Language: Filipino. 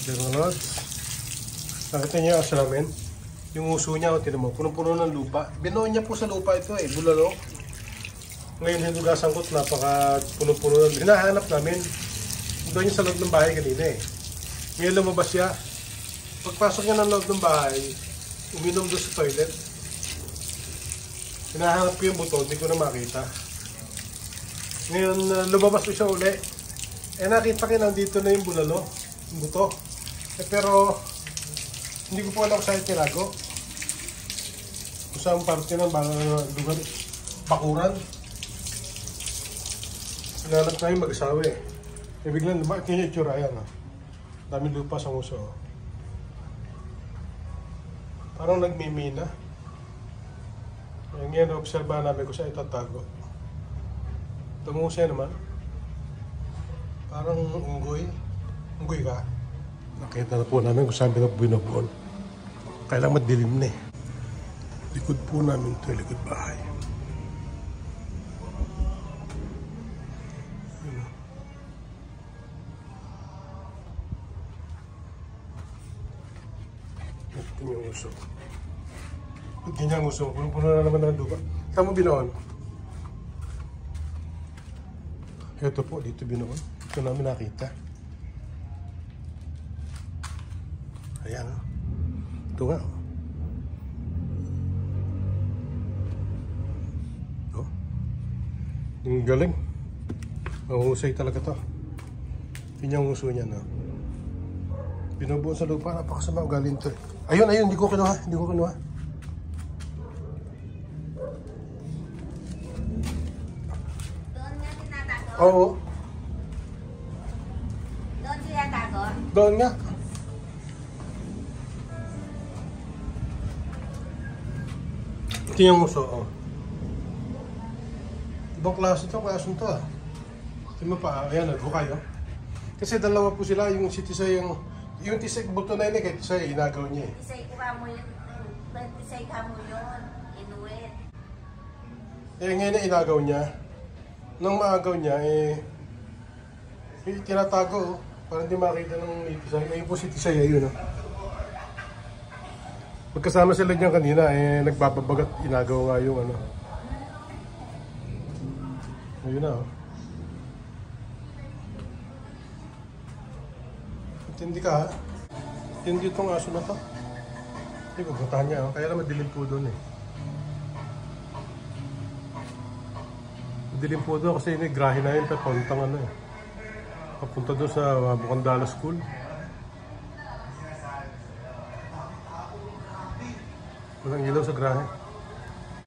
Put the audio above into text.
Mga lods, nakita niyo yung aso namin? Yung uso niya, tinan mo, punong-puno ng lupa. Binuon niya po sa lupa ito eh, bulalo. Ngayon hinugasan ko, napaka punong-puno ng hinahanap namin. Doon niya sa loob ng bahay kanina eh. Ngayon lumabas siya. Pagpasok niya ng loob ng bahay, uminom doon sa toilet. Hinahanap ko yung buto, hindi ko na makita. Ngayon lumabas ko siya uli. Eh nakita ko nandito na yung bulalo, yung buto. Pero hindi ko po alam kung saan tinago. Kung saan parte ng lugar, bakuran. Hinanap na yung mag-asawa eh. E biglang lumaki yung itsura yan. Daming lupa sa nguso. Parang nagmimina. Ngayon obserbahan namin kung saan itatago. Tumusay naman. Parang unggoy. Unggoy ka. Nakita na po namin kung saan binubuon. Kailangan madilim na eh. Likod po namin ito, likod bahay. Ito yung uso. Ganyan ang uso. Puno na naman ng lupa. Saan mo binoon? Ito po, dito binoon. Ito namin nakita. Ayan. Ito nga. Oh. Yung galing. Mahusay talaga to. Yun yung uso niya, no? Binubuon sa lupa. Napakasama ugaling to. Ayun, ayun. Hindi ko kinuha. Hindi ko kinuha. Doon nga tinatago? Oo. Doon tinatago? Doon nga. Ito yung uso, oh. Ibang klase ito, klaseng ito ah. Tingnan mo pa, ayan, naghukay oh. Kasi dalawa po sila, yung si Tisay, yung Tisay, buto na yun eh, kaya Tisay, inagaw niya eh. Tisay ka mo yun, inuwit. Eh ngayon na inagaw niya. Nung maagaw niya, tinatago oh. Para hindi makita ng Tisay. Ngayon po si Tisay, ayun oh. Magkasama sila dyan kanina, nagbababagat, inagaw nga yung ano. Ayun na, oh. Intindi ka, ha? Intindi itong aso na to. Hindi, pupuntahan niya, oh. Kaya lang madilim po doon, eh. Madilim po doon kasi grahe na yun, papuntang ano, eh. Papunta doon sa Bukandala School. Walang ilaw sa grahe.